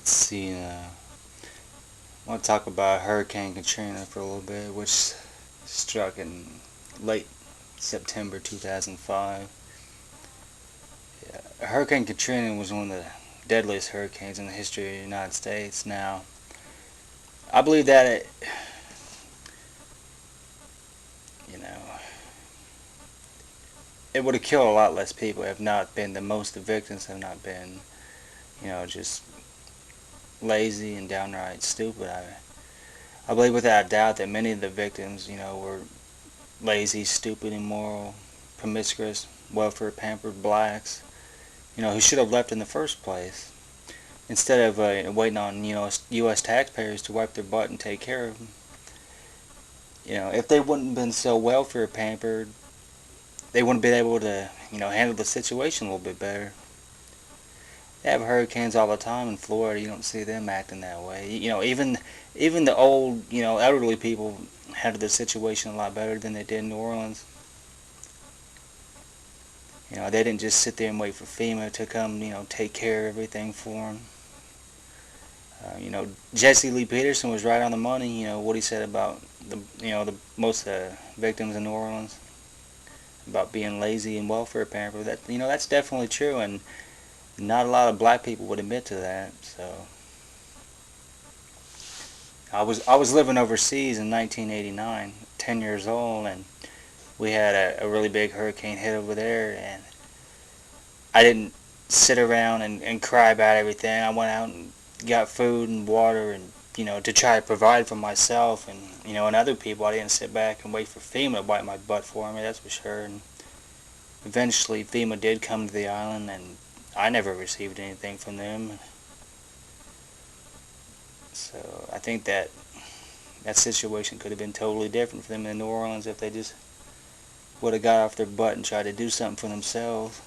Let's see. I want to talk about Hurricane Katrina for a little bit, which struck in late September 2005. Hurricane Katrina was one of the deadliest hurricanes in the history of the United States. Now, I believe that you know, it would have killed a lot less people if not been most of the victims have not been, just lazy and downright stupid. I believe without a doubt that many of the victims, were lazy, stupid, immoral, promiscuous, welfare pampered blacks, who should have left in the first place. Instead of waiting on, U.S. taxpayers to wipe their butt and take care of them. If they wouldn't have been so welfare pampered, they wouldn't have been able to, handle the situation a little bit better. They have hurricanes all the time in Florida. You don't see them acting that way. Even the old, elderly people handled the situation a lot better than they did in New Orleans. They didn't just sit there and wait for FEMA to come, take care of everything for them. Jesse Lee Peterson was right on the money. What he said about the most victims in New Orleans about being lazy and welfare pampered. That's definitely true, and not a lot of black people would admit to that. So I was living overseas in 1989, 10 years old, and we had a really big hurricane hit over there, and I didn't sit around and cry about everything. I went out and got food and water and to try to provide for myself and other people. I didn't sit back and wait for FEMA to wipe my butt for me, that's for sure. And eventually FEMA did come to the island, and I never received anything from them. So I think that situation could have been totally different for them in New Orleans if they just would have got off their butt and tried to do something for themselves.